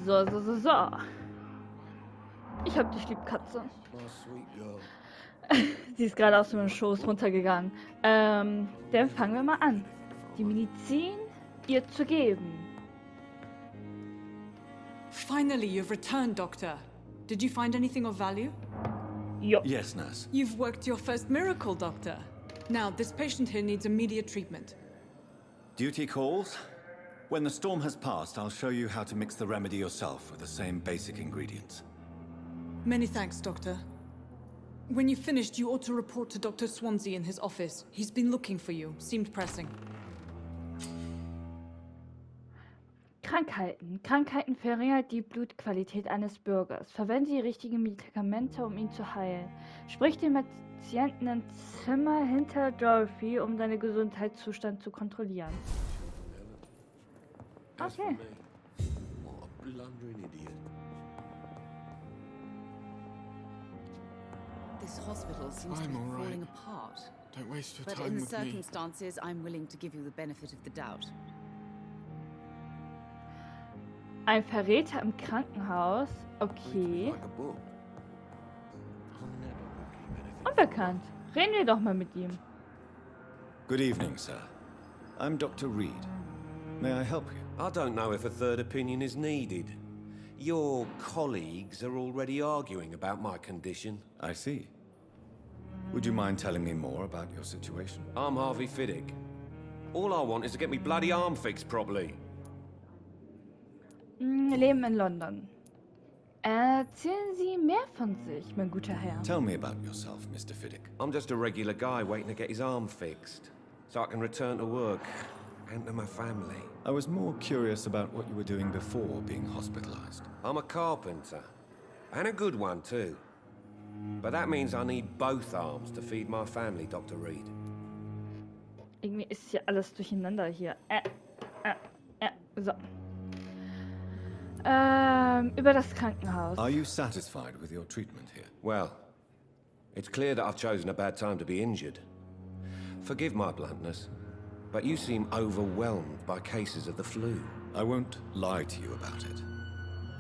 So. Ich hab dich lieb, Katze. Sie ist gerade aus meinem Schoß runtergegangen. Dann fangen wir mal an. Die Medizin ihr zu geben. Finally, you've returned, Doctor. Did you find anything of value? Jo. Yes, nurse. You've worked your first miracle, Doctor. Now, this patient here needs immediate treatment. Duty calls. When the storm has passed, I'll show you how to mix the remedy yourself with the same basic ingredients. Many thanks, Doctor. When you've finished, you ought to report to Dr. Swansea in his office. He's been looking for you. Seemed pressing. Krankheiten verringert die Blutqualität eines Bürgers. Verwende die richtigen Medikamente, um ihn zu heilen. Sprich den Patienten im Zimmer hinter Dorothy, um seinen Gesundheitszustand zu kontrollieren. Okay. What a blundering idiot. This hospital seems to be falling apart. Don't waste your But time in the with me. circumstances, I'm willing to give you the benefit of the doubt. Ein Verräter im Krankenhaus. Okay. Like a book. Unbekannt. Reden wir doch mal mit ihm. Good evening, sir. I'm Dr. Reid. May I help you? I don't know if a third opinion is needed. Your colleagues are already arguing about my condition. I see. Would you mind telling me more about your situation? I'm Harvey Fiddick. All I want is to get me bloody arm fixed properly. Leben in London. Erzählen Sie mehr von sich, mein guter Herr. Tell me about yourself, Mr. Fiddick. I'm just a regular guy waiting to get his arm fixed, so I can return to work and to my family. I was more curious about what you were doing before being hospitalized. I'm a carpenter, and a good one too. But that means I need both arms to feed my family, Dr. Reid. Irgendwie ist hier alles durcheinander hier. So. Über das Krankenhaus. Are you satisfied with your treatment here? Well, it's clear that I've chosen a bad time to be injured. Forgive my bluntness, but you seem overwhelmed by cases of the flu. I won't lie to you about it.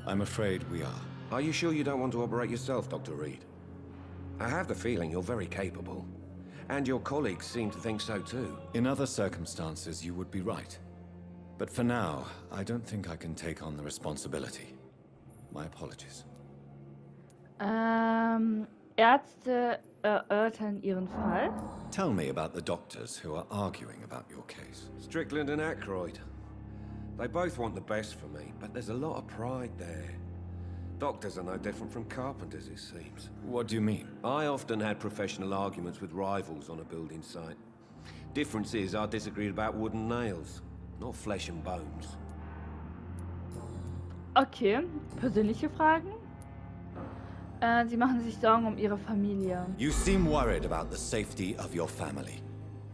I'm afraid we are. Are you sure you don't want to operate yourself, Dr. Reid? I have the feeling you're very capable, and your colleagues seem to think so too. In other circumstances, you would be right. But for now, I don't think I can take on the responsibility. My apologies. Ärzte erörtern ihren Fall. Tell me about the doctors who are arguing about your case. Strickland and Ackroyd. They both want the best for me, but there's a lot of pride there. Doctors are no different from carpenters, it seems. What do you mean? I often had professional arguments with rivals on a building site. Difference is I disagreed about wooden nails, not flesh and bones. Okay, persönliche Fragen? Sie machen sich Sorgen um ihre Familie. You seem worried about the safety of your family.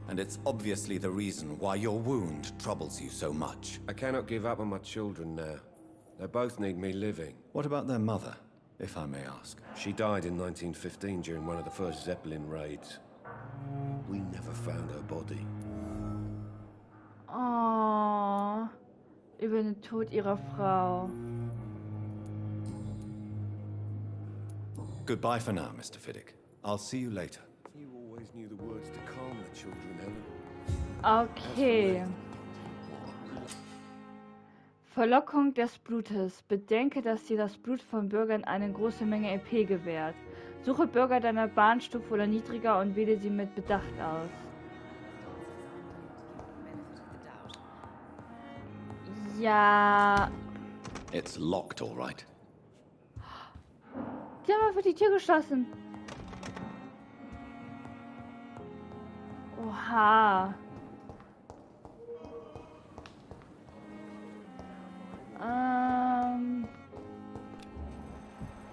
And it's obviously the reason why your wound troubles you so much. I cannot give up on my children now. They both need me living. What about their mother, if I may ask? She died in 1915 during one of the first Zeppelin raids. We never found her body. Oh, über den Tod ihrer Frau. Goodbye for now, Mr. Fiddick. I'll see you later. You always knew the words to calm the children, Helen. Okay. Verlockung des Blutes. Bedenke, dass dir das Blut von Bürgern eine große Menge EP gewährt. Suche Bürger deiner Bahnstufe oder niedriger und wähle sie mit Bedacht aus. Ja. It's locked, all right. Die haben einfach die Tür geschlossen. Oha.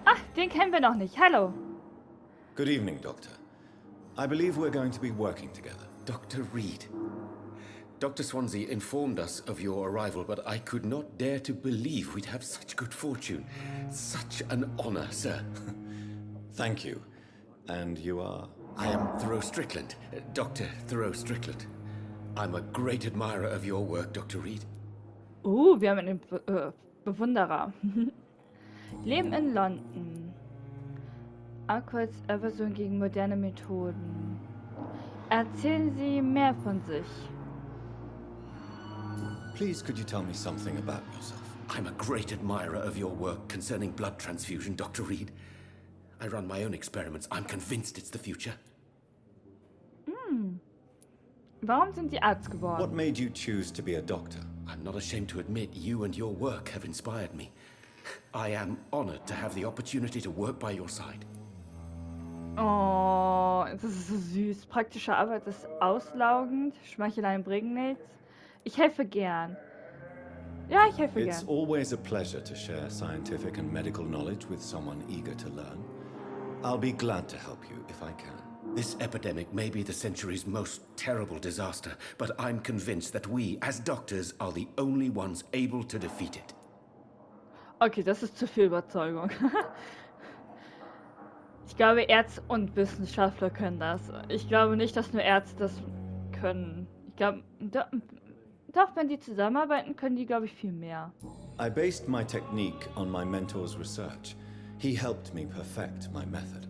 Ach, den kennen wir noch nicht. Hallo. Good evening, Doctor. I believe we're going to be working together. Dr. Reid. Dr. Swansea informed us of your arrival, but I could not dare to believe we'd have such good fortune. Such an honor, sir. Thank you. And you are? I am Thoreau Strickland, Dr. Thoreau Strickland. I'm a great admirer of your work, Dr. Reid. Wir haben Bewunderer. Leben in London. Ackroyds Aversion gegen moderne Methoden. Erzählen Sie mehr von sich. Please, could you tell me something about yourself? I'm a great admirer of your work concerning blood transfusion, Dr. Reid. I run my own experiments. I'm convinced it's the future. Warum sind Sie Arzt What geworden? made you choose to be a doctor? I'm not ashamed to admit you and your work have inspired me. I am honored to have the opportunity to work by your side. Oh, das ist so süß. Praktische Arbeit ist auslaugend. Schmeicheleien bringen nichts. Ich helfe gern. Ja, ich helfe It's gern. always a pleasure to share scientific and medical knowledge with someone eager to learn. I'll be glad to help you if I can. This epidemic may be the century's most terrible disaster, but I'm convinced that we, as doctors, are the only ones able to defeat it. Okay, das ist zu viel Überzeugung. Ich glaube, Ärzte und Wissenschaftler können das. Ich glaube nicht, dass nur Ärzte das können. Ich glaube, doch, wenn die zusammenarbeiten, können die, glaube ich, viel mehr. I based my technique on my mentor's research. He helped me perfect my method.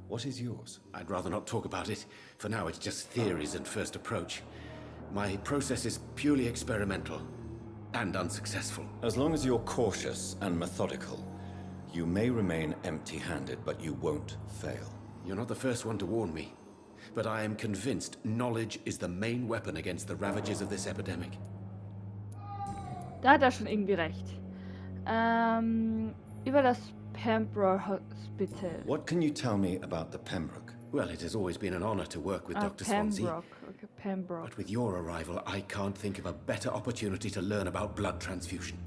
What is yours? I'd rather not talk about it. For now, it's just theories and first approach. My process is purely experimental and unsuccessful. As long as you're cautious and methodical, you may remain empty-handed, but you won't fail. You're not the first one to warn me, but I am convinced knowledge is the main weapon against the ravages of this epidemic. Da hat er schon irgendwie recht. Über das Pembroke Hospital. What can you tell me about the Pembroke? Well, it has always been an honor to work with Dr. Swansea. Pembroke. Okay, Pembroke. But with your arrival, I can't think of a better opportunity to learn about blood transfusion.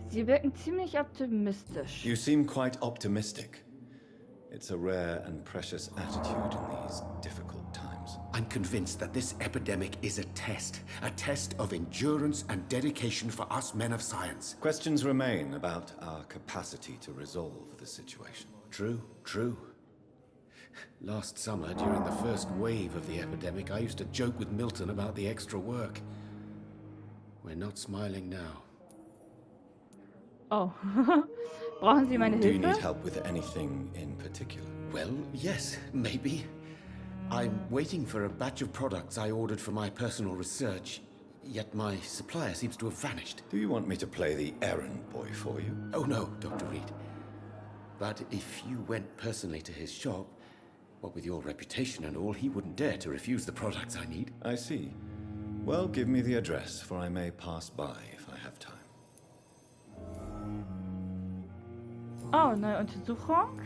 Sie wirken ziemlich optimistisch. You seem quite optimistic. It's a rare and precious attitude in these difficult times. I'm convinced that this epidemic is a test of endurance and dedication for us men of science. Questions remain about our capacity to resolve the situation. True. Last summer, during the first wave of the epidemic, I used to joke with Milton about the extra work. We're not smiling now. Oh. Brauchen Sie meine Do you Hilfe? need help with anything in particular? Well, yes, maybe. I'm waiting for a batch of products I ordered for my personal research, yet my supplier seems to have vanished. Do you want me to play the errand boy for you? Oh no, Dr. Reid. But if you went personally to his shop, what with your reputation and all, he wouldn't dare to refuse the products I need. I see. Well, give me the address, for I may pass by if I have time. Oh, neue Untersuchung.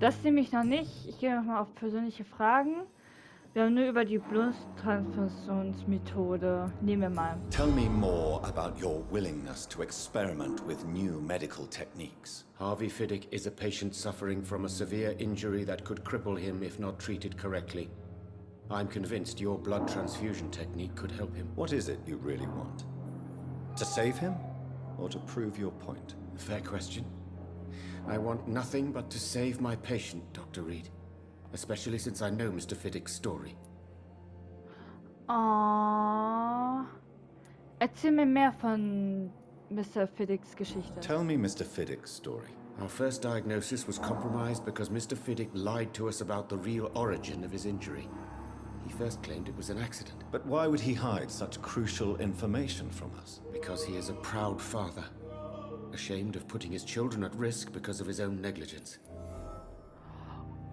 Das nehme ich noch nicht. Ich gehe nochmal auf persönliche Fragen. Wir haben nur über die Bluttransfusionsmethode. Nehmen wir mal. Tell me more about your willingness to experiment with new medical techniques. Harvey Fiddick is a patient suffering from a severe injury that could cripple him if not treated correctly. I'm convinced your blood transfusion technique could help him. What is it you really want? To save him? Or to prove your point? Fair question. I want nothing but to save my patient, Dr. Reid. Especially since I know Mr. Fiddick's story. Oh. Erzähl mir mehr von Mr. Fiddicks Geschichte. Tell me Mr. Fiddick's story. Our first diagnosis was compromised because Mr. Fiddick lied to us about the real origin of his injury. He first claimed it was an accident. But why would he hide such crucial information from us? Because he is a proud father. Ashamed of putting his children at risk because of his own negligence.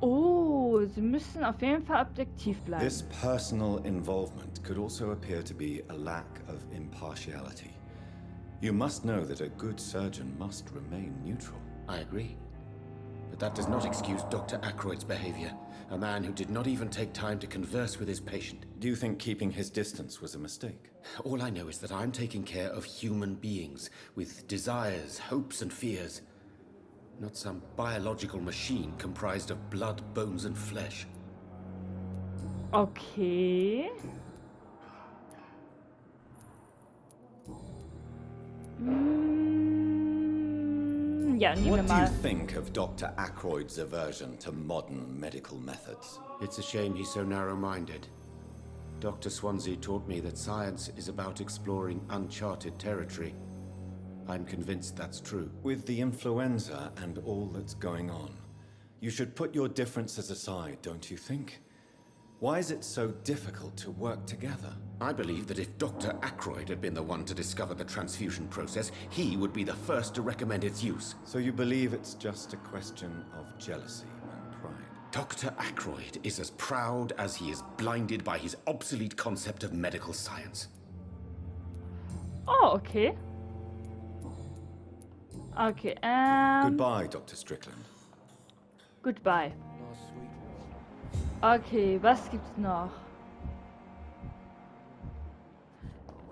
Oh, Sie müssen auf jeden Fall objektiv bleiben. This personal involvement could also appear to be a lack of impartiality. You must know that a good surgeon must remain neutral. I agree. But that does not excuse Dr. Ackroyd's behavior. A man who did not even take time to converse with his patient. Do you think keeping his distance was a mistake? All I know is that I'm taking care of human beings with desires, hopes, and fears. Not some biological machine comprised of blood, bones, and flesh. Okay. Ja, nehmen wir What do you mal. think of Dr. Ackroyd's aversion to modern medical methods? It's a shame he's so narrow-minded. Dr. Swansea taught me that science is about exploring uncharted territory. I'm convinced that's true. With the influenza and all that's going on, you should put your differences aside, don't you think? Why is it so difficult to work together? I believe that if Dr. Ackroyd had been the one to discover the transfusion process, he would be the first to recommend its use. So you believe it's just a question of jealousy and pride? Dr. Ackroyd is as proud as he is blinded by his obsolete concept of medical science. Oh, okay. Okay, Goodbye, Dr. Strickland. Goodbye. Okay, was gibt's noch?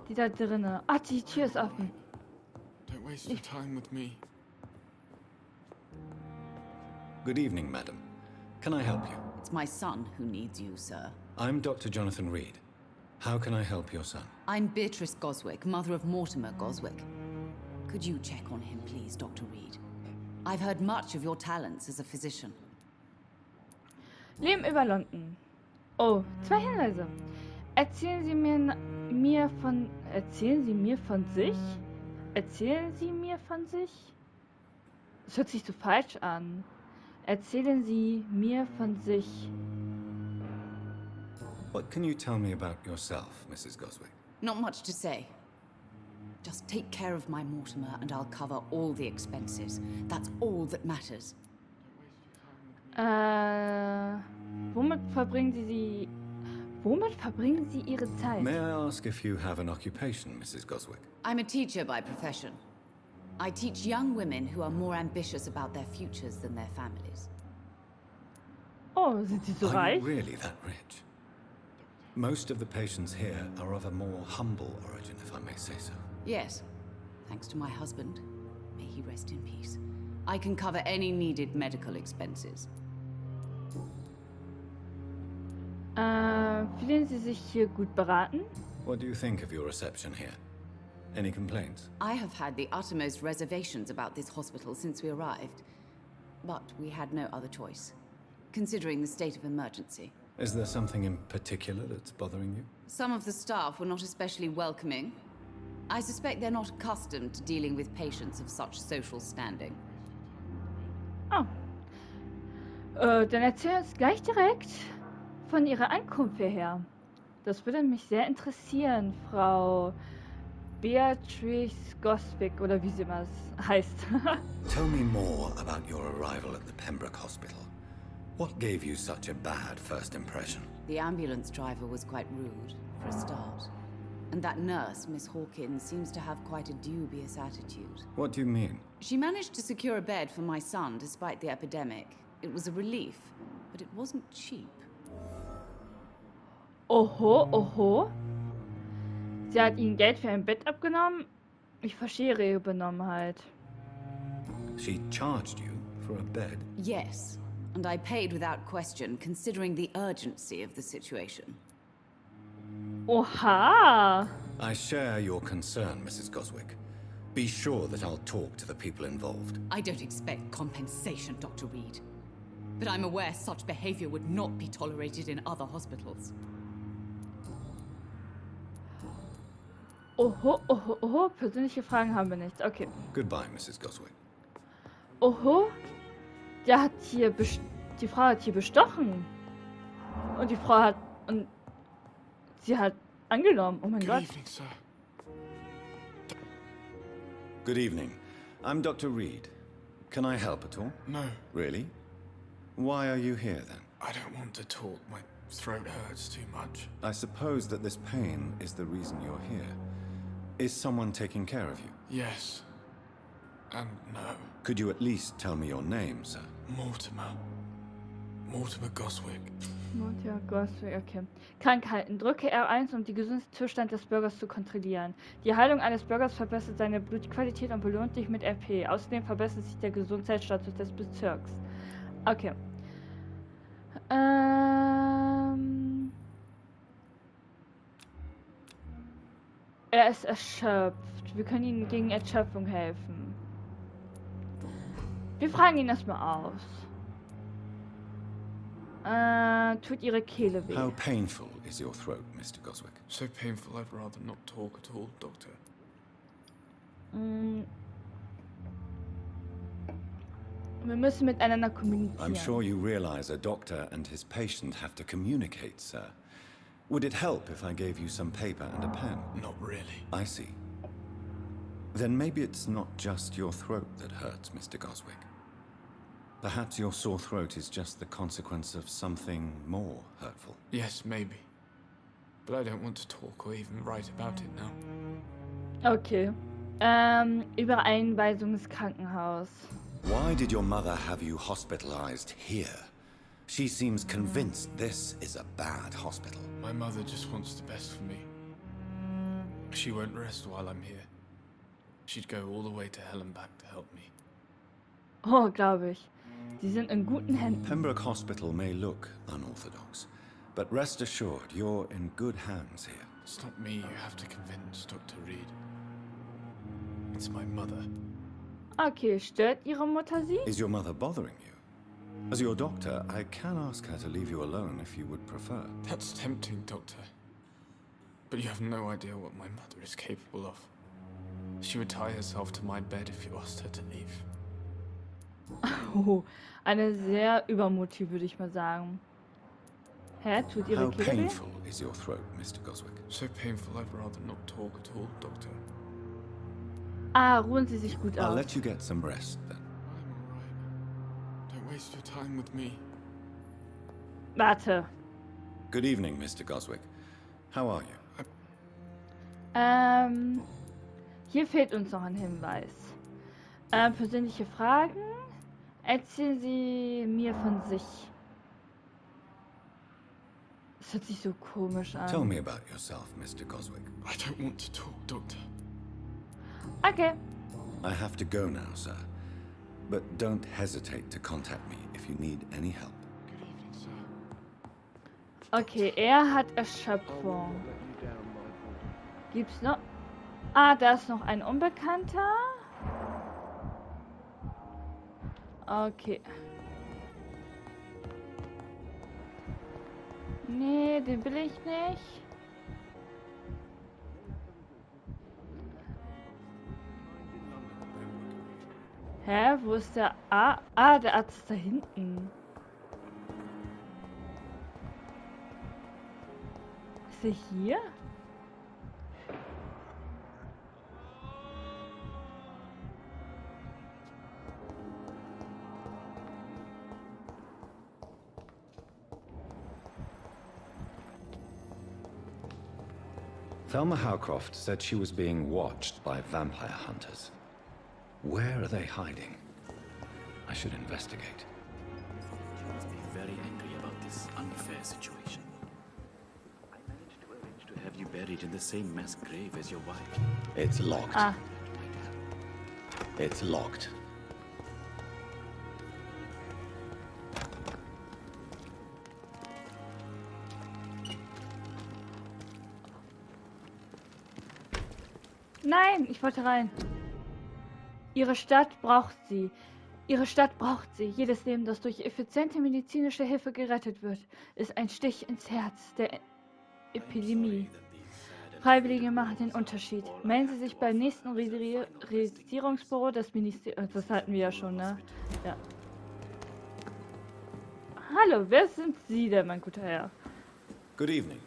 Die da drinne. Ah, die Tür ist offen. Don't waste your time with me. Good evening, madam. Can I help you? It's my son who needs you, sir. I'm Dr. Jonathan Reid. How can I help your son? I'm Beatrice Goswick, mother of Mortimer Goswick. Could you check on him, please, Dr. Reid? I've heard much of your talents as a physician. Leben über London. Oh, 2 Hinweise. Erzählen Sie mir von sich? Erzählen Sie mir von sich? Das hört sich so falsch an. Erzählen Sie mir von sich. What can you tell me about yourself, Mrs. Goswick? Not much to say. Just take care of my Mortimer and I'll cover all the expenses. That's all that matters. Womit verbringen Sie Ihre Zeit? May I ask if you have an occupation, Mrs. Goswick? I'm a teacher by profession. I teach young women who are more ambitious about their futures than their families. Oh, sind Sie so Are reich? you really that rich? Most of the patients here are of a more humble origin, if I may say so. Yes, thanks to my husband. May he rest in peace. I can cover any needed medical expenses. Fühlen Sie sich hier gut beraten? What do you think of your reception here? Any complaints? I have had the uttermost reservations about this hospital since we arrived. But we had no other choice, considering the state of emergency. Is there something in particular that's bothering you? Some of the staff were not especially welcoming. I suspect they're not accustomed to dealing with patients of such social standing. Oh. Dann erzähl uns gleich direkt von Ihrer Ankunft hierher. Das würde mich sehr interessieren, Frau Beatrice Goswick, oder wie sie immer heißt. Tell me more about your arrival at the Pembroke Hospital. What gave you such a bad first impression? The ambulance driver was quite rude, for a start. And that nurse, Miss Hawkins, seems to have quite a dubious attitude. What do you mean? She managed to secure a bed for my son despite the epidemic. It was a relief, but it wasn't cheap. Oho, oho. Sie hat Ihnen Geld für ein Bett abgenommen? Ich verstehe Ihre Benommenheit. She charged you for a bed? Yes, and I paid without question, considering the urgency of the situation. Oha! I share your concern, Mrs. Goswick. Be sure that I'll talk to the people involved. I don't expect compensation, Dr. Reid. But I'm aware such behavior would not be tolerated in other hospitals. Oho, oho, oho. Persönliche Fragen haben wir nicht. Okay. Goodbye, Mrs. Goswick. Oho. Der hat hier die Frau hat hier bestochen. Und die Frau hat... Und sie hat angenommen. Oh mein Good Gott. evening, sir. Good evening. I'm Dr. Reid. Can I help at all? No, Really? Why are you here then? I don't want to talk. My throat hurts too much. I suppose that this pain is the reason you're here. Is someone taking care of you? Yes. And no. Could you at least tell me your name, sir? Mortimer. Mortimer Goswick. Ja, Goswick, okay. Krankheiten. Drücke R1, um den Gesundheitszustand des Bürgers zu kontrollieren. Die Heilung eines Bürgers verbessert seine Blutqualität und belohnt dich mit RP. Außerdem verbessert sich der Gesundheitsstatus des Bezirks. Okay. Er ist erschöpft. Wir können ihm gegen Erschöpfung helfen. Wir fragen ihn erstmal aus. Tut ihre Kehle weh. How painful is your throat, Mr. Goswick? So painful I'd rather not talk at all, Doctor. Wir müssen miteinander kommunizieren. I'm sure you realize a doctor and his patient have to communicate, sir. Would it help if I gave you some paper and a pen? Not really. I see. Then maybe it's not just your throat that hurts, Mr. Goswick. Perhaps your sore throat is just the consequence of something more hurtful. Yes, maybe. But I don't want to talk or even write about it now. Okay. Übereinweisung ins Krankenhaus. Why did your mother have you hospitalized here? She seems convinced this is a bad hospital. My mother just wants the best for me. She won't rest while I'm here. She'd go all the way to hell and back to help me. Oh, glaube ich. Sie sind in guten Händen. Pembroke Hospital may look unorthodox, but rest assured you're in good hands here. It's not me you have to convince, Dr. Reid. It's my mother. Okay, stört Ihre Mutter Sie? Is your mother bothering you? As your doctor, I can ask her to leave you alone if you would prefer. That's tempting, Doctor. But you have no idea what my mother is capable of. She would tie herself to my bed if you asked her to leave. Oh, eine sehr übermutig, würde ich mal sagen. Hä, tut Ihre How Kehle weh? painful is your throat, Mr. Goswick? So painful I'd rather not talk at all, Doctor. Ah, ruhen Sie sich gut I'll aus. let you get some rest then. I'm alright. Don't waste your time with me. Warte. Good evening, Mr. Goswick. How are you? Hier fehlt uns noch ein Hinweis. Persönliche Fragen. Erzählen Sie mir von sich. Das hört sich so komisch an. Tell me about yourself, Mr. Goswick. I don't want to talk, Doctor. Okay. I have to go now, sir. But don't hesitate to contact me if you need any help. Good evening, sir. Okay, er hat Erschöpfung. Gibt's noch? Ah, da ist noch ein Unbekannter. Okay. Nee, den will ich nicht. Hä, wo ist der der Arzt ist da hinten. Ist er hier? Thelma Howcroft said she was being watched by vampire hunters. Where are they hiding? I should investigate. You must be very angry about this unfair situation. I managed to arrange to have you buried in the same mass grave as your wife. It's locked. Ah, It's locked. nein, ich wollte rein. Ihre Stadt braucht sie. Ihre Stadt braucht sie. Jedes Leben, das durch effiziente medizinische Hilfe gerettet wird, ist ein Stich ins Herz der Epidemie. Freiwillige machen den Unterschied. Melden Sie sich beim nächsten Regierungsbüro des Ministeriums. Das hatten wir ja schon, ne? Ja. Hallo, wer sind Sie denn, mein guter Herr? Good evening.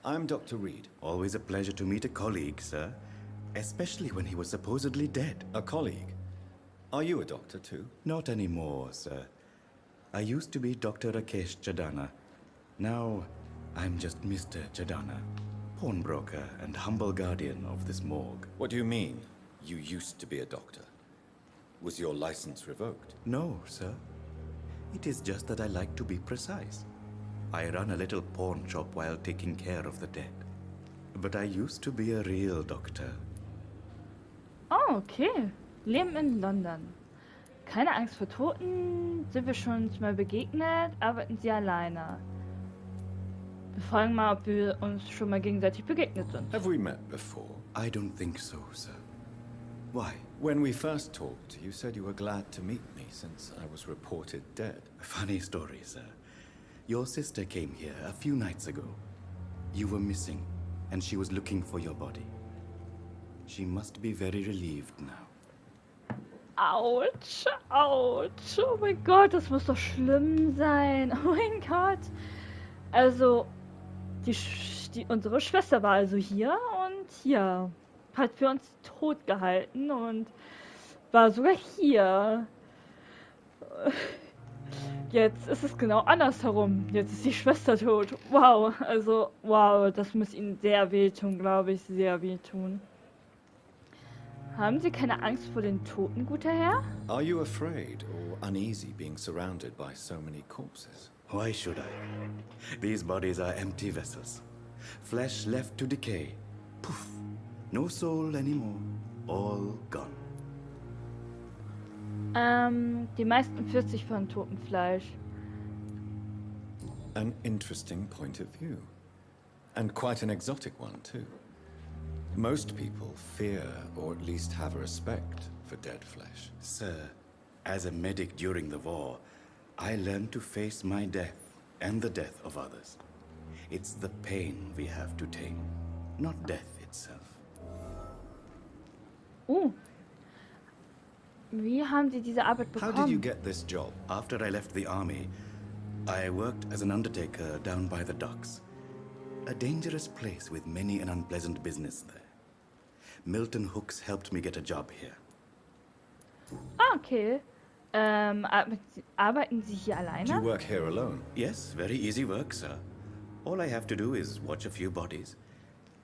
I'm Dr. Reid. Always a pleasure to meet a colleague, sir. Especially when he was supposedly dead. A colleague. Are you a doctor too? Not anymore, sir. I used to be Dr. Rakesh Chadana. Now, I'm just Mr. Chadana, pawnbroker and humble guardian of this morgue. What do you mean, you used to be a doctor? Was your license revoked? No, sir. It is just that I like to be precise. I run a little pawn shop while taking care of the dead. But I used to be a real doctor. Oh, okay. Leben in London. Keine Angst vor Toten. Sind wir schon mal begegnet? Arbeiten Sie alleine? Wir fragen mal, ob wir uns schon mal gegenseitig begegnet sind. Have we met before? I don't think so, sir. Why? When we first talked, you said you were glad to meet me since I was reported dead. Funny story, sir. Your sister came here a few nights ago. You were missing, and she was looking for your body. She must be very relieved now. Autsch, ouch. Oh mein Gott, das muss doch schlimm sein. Oh mein Gott. Also, unsere Schwester war also hier und ja, hat für uns tot gehalten und war sogar hier. Jetzt ist es genau andersherum. Jetzt ist die Schwester tot. Wow, also wow, das muss Ihnen sehr wehtun, glaube ich, sehr wehtun. Haben Sie keine Angst vor den Toten, guter Herr? Are you afraid or uneasy being surrounded by so many corpses? Why should I? These bodies are empty vessels. Flesh left to decay. Poof. No soul anymore. All gone. Die meisten 40 von totem Fleisch. An interesting point of view. And quite an exotic one, too. Most people fear, or at least have a respect, for dead flesh. Sir, as a medic during the war, I learned to face my death and the death of others. It's the pain we have to tame, not death itself. Wie haben Sie diese Arbeit How bekommen? did you get this job? After I left the army, I worked as an undertaker down by the docks. A dangerous place with many an unpleasant business there. Milton Hooks helped me get a job here. Okay. Arbeiten Sie hier Do you alleine? work here alone? Yes, very easy work, sir. All I have to do is watch a few bodies.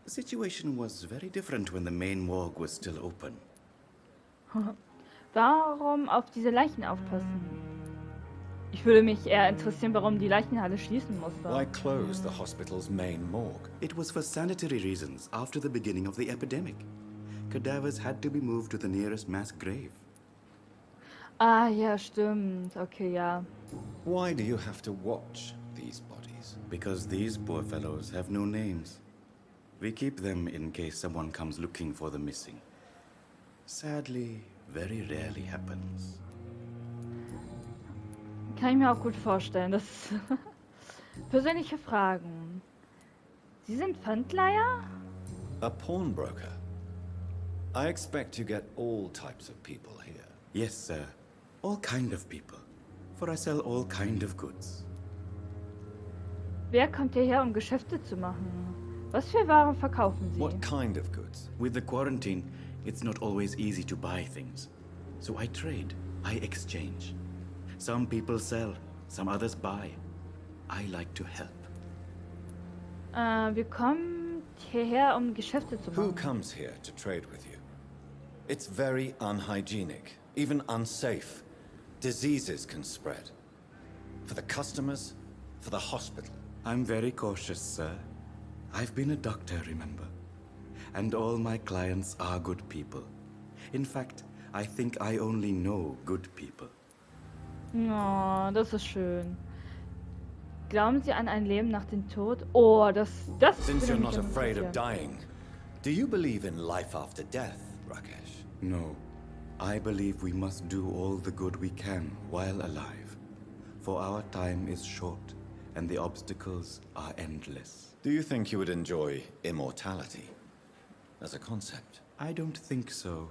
The situation was very different when the main morgue was still open. Warum auf diese Leichen aufpassen? Ich würde mich eher interessieren, warum die Leichenhalle schließen musste. Why close the hospital's main morgue? It was for sanitary reasons after the beginning of the epidemic. Cadavers had to be moved to the nearest mass grave. Ah, ja, stimmt. Okay, ja. Why do you have to watch these bodies? Because these poor fellows have no names. We keep them in case someone comes looking for the missing. Sadly, very rarely happens. Kann ich mir auch gut vorstellen. Das persönliche Fragen. Sie sind Pfandleiher? A pawnbroker? I expect you get all types of people here. Yes, sir. All kind of people. For I sell all kind of goods. Wer kommt hierher, um Geschäfte zu machen? Was für Waren verkaufen Sie? What kind of goods? With the quarantine, it's not always easy to buy things. So I trade. I exchange. Some people sell, some others buy. I like to help. Wir kommen hierher, um Geschäfte zu Who machen. comes here to trade with you? It's very unhygienic, even unsafe. Diseases can spread. For the customers, for the hospital. I'm very cautious, sir. I've been a doctor, remember? And all my clients are good people. In fact, I think I only know good people. Oh, das ist schön. Glauben Sie an ein Leben nach dem Tod? Oh, das Since würde you're mich not afraid of interessieren. dying, do you believe in life after death, Rakesh? No. I believe we must do all the good we can while alive. For our time is short, and the obstacles are endless. Do you think you would enjoy immortality as a concept? I don't think so.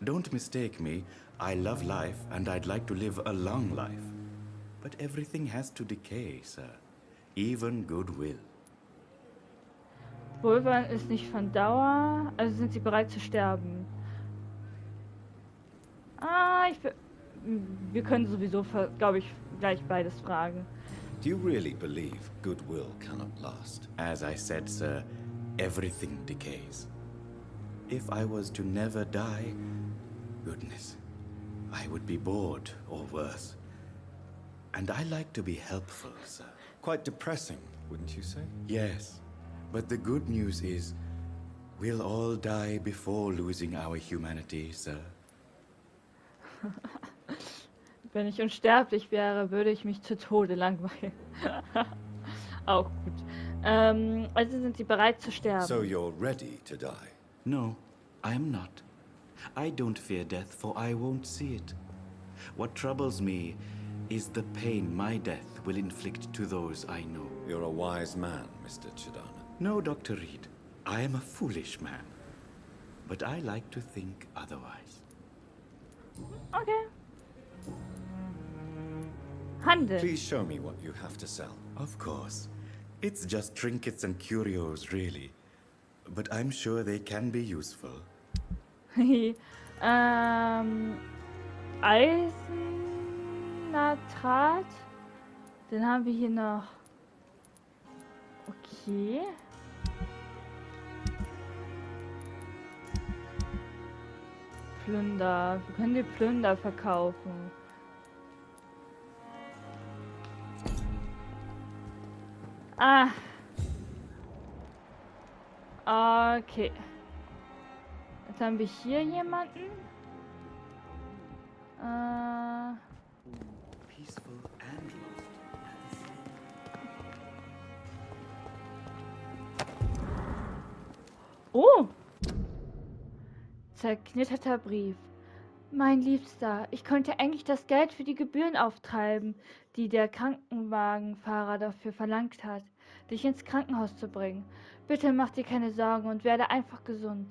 Don't mistake me. I love life, and I'd like to live a long life. But everything has to decay, sir. Even goodwill. Wohlwollen ist nicht von Dauer, also sind Sie bereit zu sterben? Wir können sowieso, glaube ich, gleich beides fragen. Do you really believe goodwill cannot last? As I said, sir, everything decays. If I was to never die, goodness, I would be bored or worse. And I like to be helpful, sir. Quite depressing, wouldn't you say? Yes, but the good news is, we'll all die before losing our humanity, sir. Wenn ich unsterblich wäre, würde ich mich zu Tode langweilen. Auch gut. Also sind Sie bereit zu sterben? So you're ready to die? No, I am not. I don't fear death, for I won't see it. What troubles me is the pain my death will inflict to those I know. You're a wise man, Mr. Chidana. No, Dr. Reid, I am a foolish man. But I like to think otherwise. Okay. Handel. Please show me what you have to sell. Of course. It's just trinkets and curios, really. But I'm sure they can be useful. Eisennatrat. Dann haben wir hier noch. Okay. Plunder. Wir können die Plunder verkaufen. Ah. Okay. Jetzt haben wir hier jemanden. Peaceful and lost. Oh! Zerknitterter Brief. Mein Liebster, ich konnte endlich das Geld für die Gebühren auftreiben, die der Krankenwagenfahrer dafür verlangt hat, dich ins Krankenhaus zu bringen. Bitte mach dir keine Sorgen und werde einfach gesund.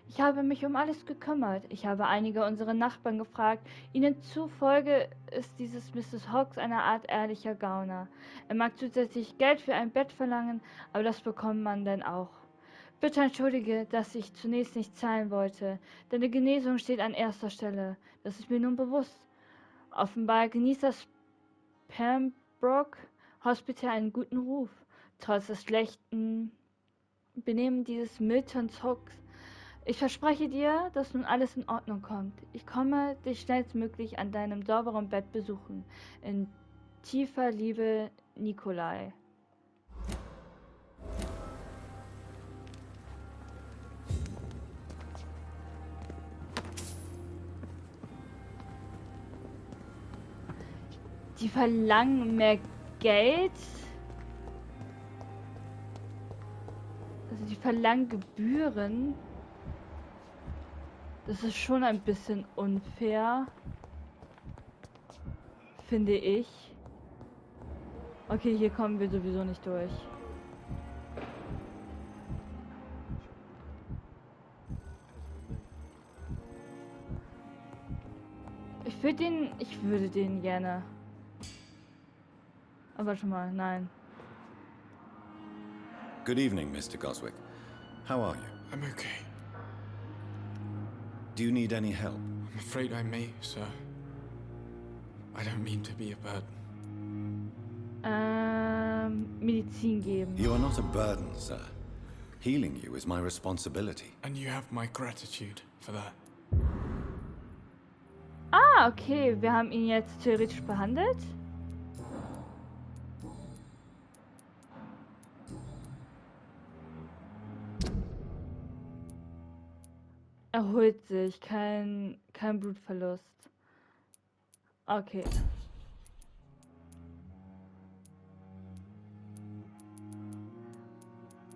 Ich habe mich um alles gekümmert. Ich habe einige unserer Nachbarn gefragt. Ihnen zufolge ist dieses Mrs. Hawks eine Art ehrlicher Gauner. Er mag zusätzlich Geld für ein Bett verlangen, aber das bekommt man dann auch. Bitte entschuldige, dass ich zunächst nicht zahlen wollte. Deine Genesung steht an erster Stelle. Das ist mir nun bewusst. Offenbar genießt das Pembroke Hospital einen guten Ruf, trotz des schlechten Benehmen dieses Miltons Hawks. Ich verspreche dir, dass nun alles in Ordnung kommt. Ich komme dich schnellstmöglich an deinem sauberen Bett besuchen. In tiefer Liebe, Nikolai. Die verlangen mehr Geld. Also die verlangen Gebühren. Das ist schon ein bisschen unfair. Finde ich. Okay, hier kommen wir sowieso nicht durch. Ich würde den gerne. Aber schon mal, nein. Good evening, Mr. Goswick. How are you? I'm okay. Do you need any help? I'm afraid I may, sir. I don't mean to be a burden. Medizin geben. You are not a burden, sir. Healing you is my responsibility. And you have my gratitude for that. Ah, okay. Wir haben ihn jetzt theoretisch behandelt. Erholt sich, kein Blutverlust. Okay.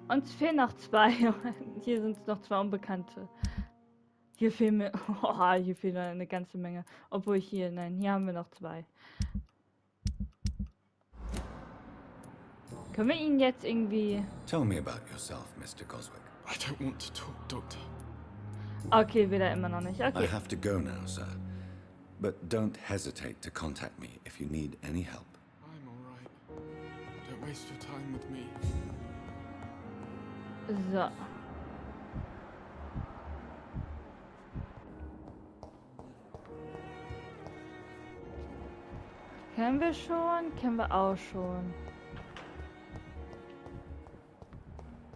Uns fehlen noch 2. Hier sind noch 2 Unbekannte. Hier fehlen mir. Oh, hier fehlen eine ganze Menge. Obwohl hier, nein, hier haben wir noch 2. Können wir ihn jetzt irgendwie. Tell me about yourself, Mr. Goswick. I don't want to talk, Doctor. Okay, will er immer noch nicht. I Okay. have to go now, sir. But don't hesitate to contact me if you need any help. I'm alright. Don't waste your time with me. So. Kennen wir schon? Kennen wir auch schon.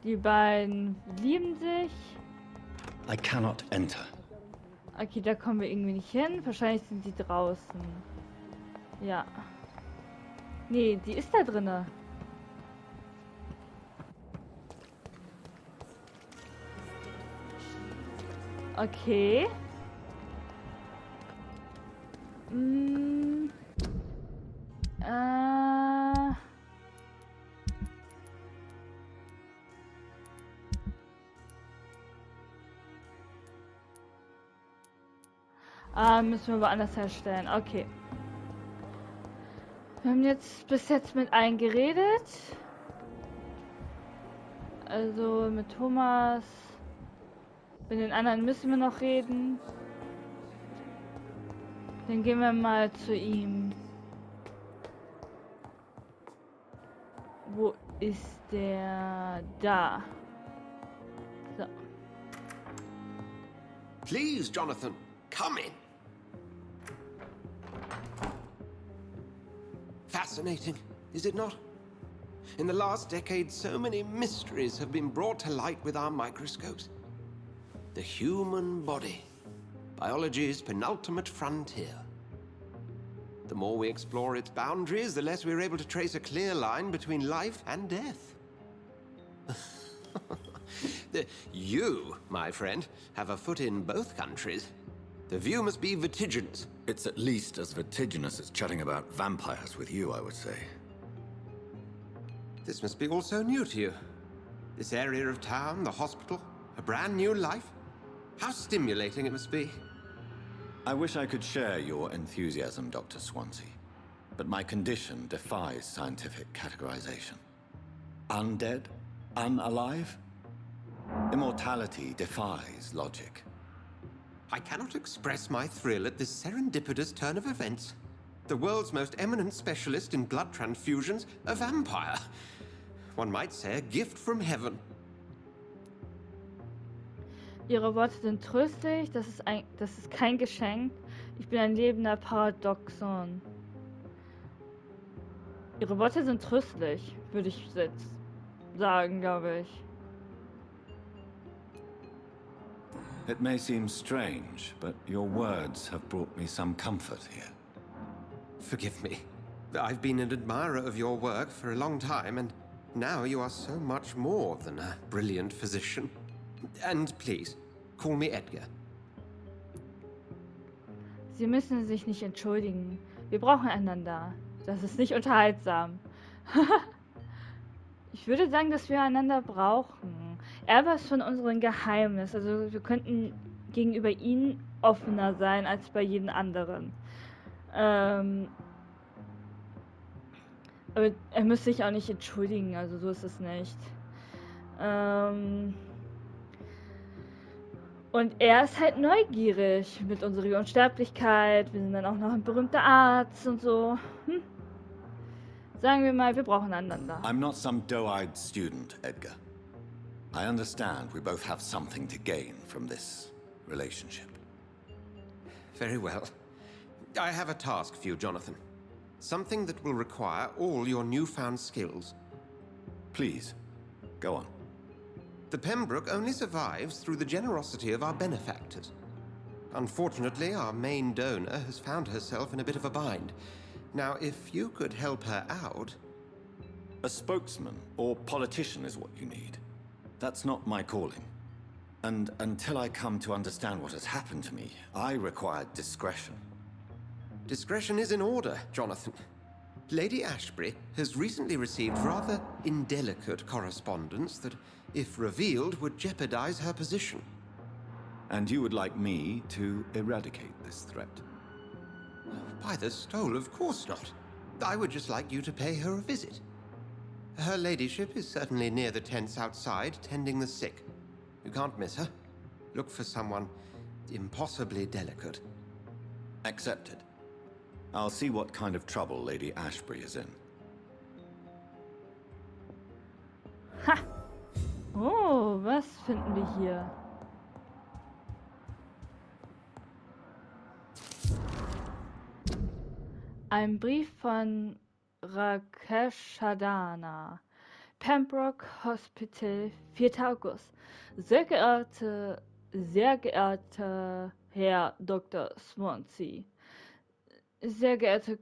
Die beiden lieben sich. I cannot enter. Okay, da kommen wir irgendwie nicht hin. Wahrscheinlich sind die draußen. Ja. Nee, die ist da drinne. Okay. Müssen wir woanders herstellen. Okay. Wir haben jetzt bis jetzt mit allen geredet. Also mit Thomas. Mit den anderen müssen wir noch reden. Dann gehen wir mal zu ihm. Wo ist der? Da. So. Please, Jonathan, come in. Fascinating, is it not? In the last decade, so many mysteries have been brought to light with our microscopes. The human body, biology's penultimate frontier. The more we explore its boundaries, the less we're able to trace a clear line between life and death. You, my friend, have a foot in both countries. The view must be vertiginous. It's at least as vertiginous as chatting about vampires with you, I would say. This must be all so new to you. This area of town, the hospital, a brand new life. How stimulating it must be. I wish I could share your enthusiasm, Dr. Swansea, but my condition defies scientific categorization. Undead? Unalive? Immortality defies logic. I cannot express my thrill at this serendipitous turn of events. The world's most eminent specialist in blood transfusions, a vampire. One might say a gift from heaven. Ihre Worte sind tröstlich, das ist kein Geschenk. Ich bin ein lebender Paradoxon. Ihre Worte sind tröstlich, würde ich jetzt sagen, glaube ich. It may seem strange, but your words have brought me some comfort here. Forgive me. I've been an admirer of your work for a long time, and now you are so much more than a brilliant physician. And please, call me Edgar. Sie müssen sich nicht entschuldigen. Wir brauchen einander. Das ist nicht unterhaltsam. Ich würde sagen, dass wir einander brauchen. Er weiß von unserem Geheimnis. Also wir könnten gegenüber ihm offener sein als bei jedem anderen. Aber er müsste sich auch nicht entschuldigen. Also so ist es nicht. Und er ist halt neugierig mit unserer Unsterblichkeit. Wir sind dann auch noch ein berühmter Arzt und so. Sagen wir mal, wir brauchen einander. I'm not some doe-eyed student, Edgar. I understand we both have something to gain from this relationship. Very well. I have a task for you, Jonathan. Something that will require all your newfound skills. Please, go on. The Pembroke only survives through the generosity of our benefactors. Unfortunately, our main donor has found herself in a bit of a bind. Now, if you could help her out... A spokesman or politician is what you need. That's not my calling. And until I come to understand what has happened to me, I require discretion. Discretion is in order, Jonathan. Lady Ashbury has recently received rather indelicate correspondence that, if revealed, would jeopardize her position. And you would like me to eradicate this threat? By the stole, of course not. I would just like you to pay her a visit. Her ladyship is certainly near the tents outside, tending the sick. You can't miss her. Look for someone impossibly delicate. Accepted. I'll see what kind of trouble Lady Ashbury is in. Ha! Oh, was finden wir hier? Ein Brief von Rakeshadana. Pembroke Hospital, 4. August. Sehr geehrter Herr Dr. Swansea. Sehr geehrte,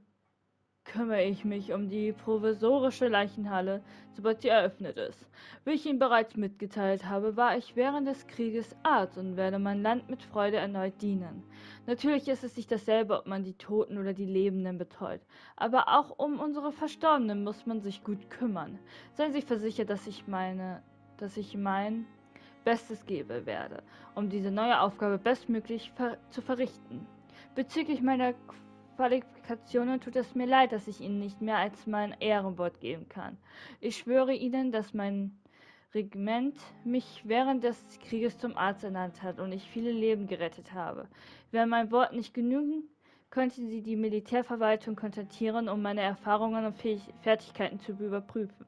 kümmere ich mich um die provisorische Leichenhalle, sobald sie eröffnet ist. Wie ich Ihnen bereits mitgeteilt habe, war ich während des Krieges Arzt und werde mein Land mit Freude erneut dienen. Natürlich ist es nicht dasselbe, ob man die Toten oder die Lebenden betreut, aber auch um unsere Verstorbenen muss man sich gut kümmern. Seien Sie versichert, dass ich mein Bestes geben werde, um diese neue Aufgabe bestmöglich zu verrichten. Bezüglich meiner Qualifikationen tut es mir leid, dass ich Ihnen nicht mehr als mein Ehrenwort geben kann. Ich schwöre Ihnen, dass mein Regiment mich während des Krieges zum Arzt ernannt hat und ich viele Leben gerettet habe. Wer mein Wort nicht genügen, könnte sie die Militärverwaltung kontaktieren, um meine Erfahrungen und Fertigkeiten zu überprüfen.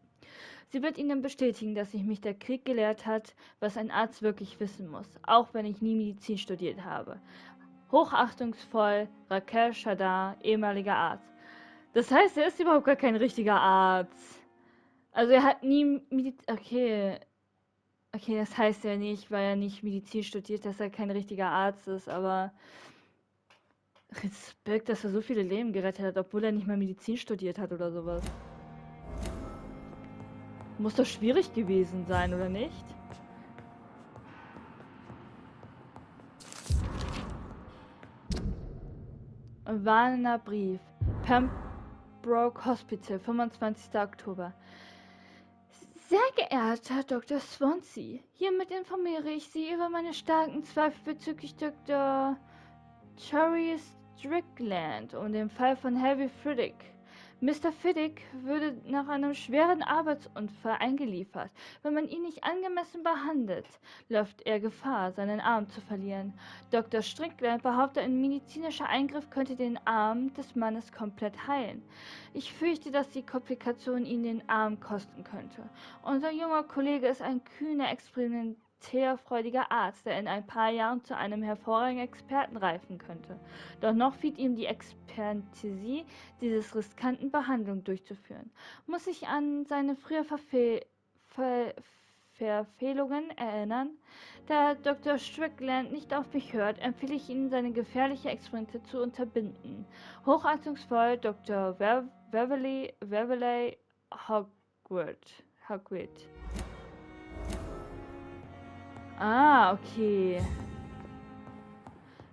Sie wird ihnen bestätigen, dass mich der Krieg gelehrt hat, was ein Arzt wirklich wissen muss, auch wenn ich nie Medizin studiert habe. Hochachtungsvoll, Raquel Shadar, ehemaliger Arzt. Das heißt, er ist überhaupt gar kein richtiger Arzt. Also er hat nie Okay, das heißt ja nicht, weil er nicht Medizin studiert, dass er kein richtiger Arzt ist, aber Respekt, dass er so viele Leben gerettet hat, obwohl er nicht mal Medizin studiert hat oder sowas. Muss doch schwierig gewesen sein, oder nicht? Ein warnender Brief. Pembroke Hospital, 25. Oktober. Sehr geehrter Dr. Swansea, hiermit informiere ich Sie über meine starken Zweifel bezüglich Dr. Cherry Strickland und dem Fall von Harvey Fiddick. Mr. Fiddick würde nach einem schweren Arbeitsunfall eingeliefert. Wenn man ihn nicht angemessen behandelt, läuft er Gefahr, seinen Arm zu verlieren. Dr. Strickland behauptet, ein medizinischer Eingriff könnte den Arm des Mannes komplett heilen. Ich fürchte, dass die Komplikation ihn den Arm kosten könnte. Unser junger Kollege ist ein kühner, experimentierfreudiger Arzt, der in ein paar Jahren zu einem hervorragenden Experten reifen könnte. Doch noch fehlt ihm die Expertise, diese riskanten Behandlungen durchzuführen. Muss ich an seine frühere Verfehlungen erinnern? Da Dr. Strickland nicht auf mich hört, empfehle ich Ihnen, seine gefährlichen Experimente zu unterbinden. Hochachtungsvoll Dr. Beverly Hogwarts. Ah, okay.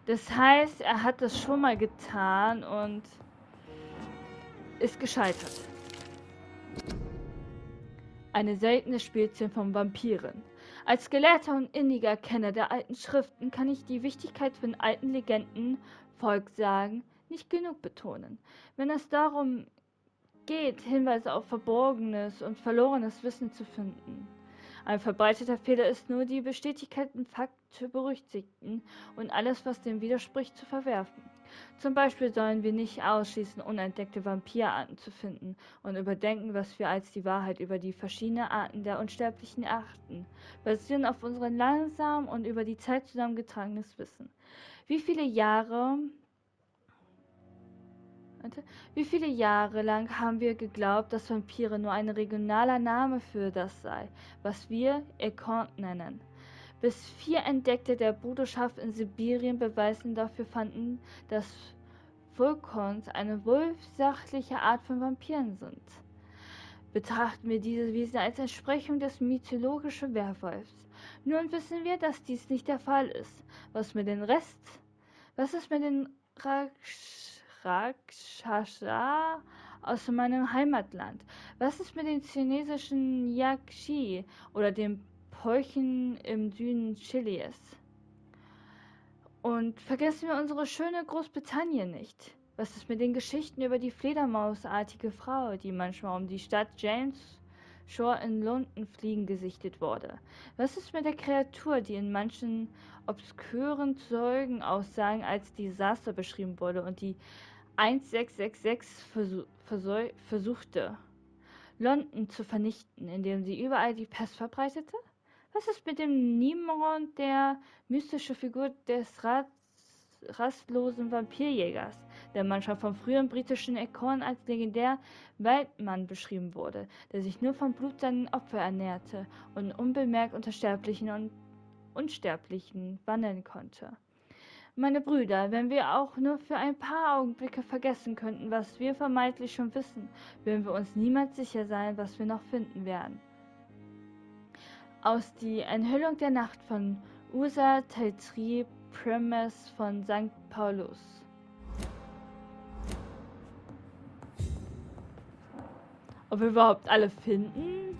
Das heißt, er hat das schon mal getan und ist gescheitert. Eine seltene Spezies von Vampiren. Als gelehrter und inniger Kenner der alten Schriften kann ich die Wichtigkeit von alten Legenden, Volkssagen, nicht genug betonen. Wenn es darum geht, Hinweise auf verborgenes und verlorenes Wissen zu finden. Ein verbreiteter Fehler ist nur, die bestätigten Fakten zu berücksichtigen und alles, was dem widerspricht, zu verwerfen. Zum Beispiel sollen wir nicht ausschließen, unentdeckte Vampirarten zu finden und überdenken, was wir als die Wahrheit über die verschiedenen Arten der Unsterblichen erachten, basierend auf unserem langsam und über die Zeit zusammengetragenes Wissen. Wie viele Jahre lang haben wir geglaubt, dass Vampire nur ein regionaler Name für das sei, was wir Ekon nennen. Bis 4 Entdeckte der Bruderschaft in Sibirien Beweisen dafür fanden, dass Vulkons eine wolfsachliche Art von Vampiren sind. Betrachten wir diese Wesen als Entsprechung des mythologischen Werwolfs. Nun wissen wir, dass dies nicht der Fall ist. Was ist mit den Rakshasa aus meinem Heimatland? Was ist mit den chinesischen Yakshi oder den Polchen im Süden Chiles? Und vergessen wir unsere schöne Großbritannien nicht. Was ist mit den Geschichten über die fledermausartige Frau, die manchmal um die Stadt James Shore in London fliegen gesichtet wurde? Was ist mit der Kreatur, die in manchen obskuren Zeugenaussagen als Desaster beschrieben wurde und die 1666 versuchte, London zu vernichten, indem sie überall die Pest verbreitete? Was ist mit dem Nimrod, der mystische Figur des rastlosen Vampirjägers, der manchmal vom frühen britischen Ekon als legendär Waldmann beschrieben wurde, der sich nur vom Blut seiner Opfer ernährte und unbemerkt unter Sterblichen und Unsterblichen wandeln konnte? Meine Brüder, wenn wir auch nur für ein paar Augenblicke vergessen könnten, was wir vermeintlich schon wissen, würden wir uns niemals sicher sein, was wir noch finden werden. Aus Die Enthüllung der Nacht von Usa Teltri Primus von St. Paulus. Ob wir überhaupt alle finden?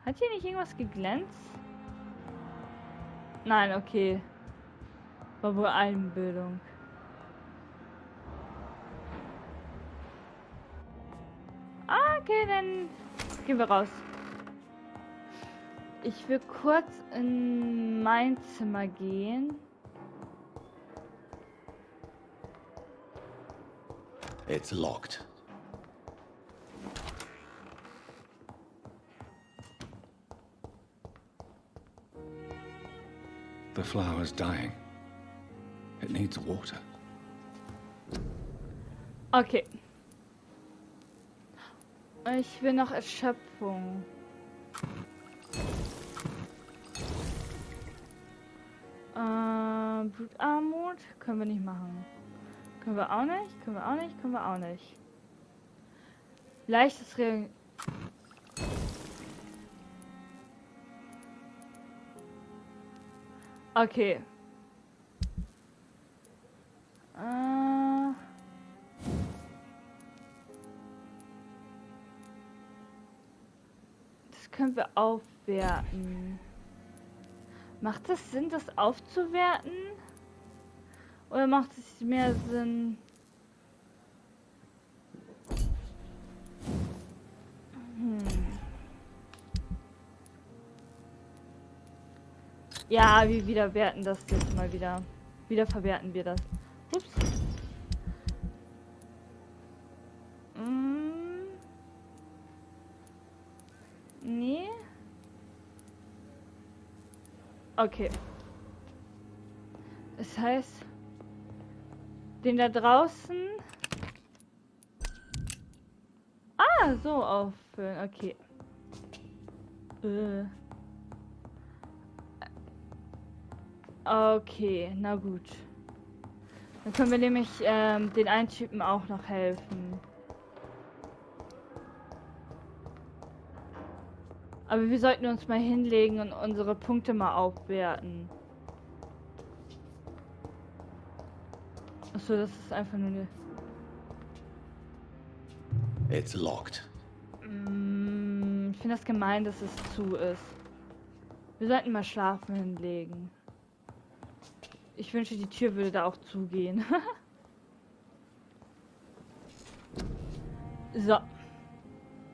Hat hier nicht irgendwas geglänzt? Nein, okay. War wohl Einbildung. Okay, dann gehen wir raus. Ich will kurz in mein Zimmer gehen. It's locked. The flower's dying. It needs water. Okay. Ich will noch Erschöpfung. Blutarmut können wir nicht machen. Können wir auch nicht, können wir auch nicht, können wir auch nicht. Leichtes Reagieren. Okay. Das können wir aufwerten. Macht es Sinn, das aufzuwerten? Oder macht es mehr Sinn... Ja, wir wiederwerten das jetzt mal wieder. Wieder verwerten wir das. Ups. Nee. Okay. Das heißt, den da draußen... Ah, so auffüllen. Okay. Okay, na gut. Dann können wir nämlich den einen Typen auch noch helfen. Aber wir sollten uns mal hinlegen und unsere Punkte mal aufwerten. Achso, das ist einfach nur eine... It's locked. Ich finde das gemein, dass es zu ist. Wir sollten mal schlafen hinlegen. Ich wünsche, die Tür würde da auch zugehen. So.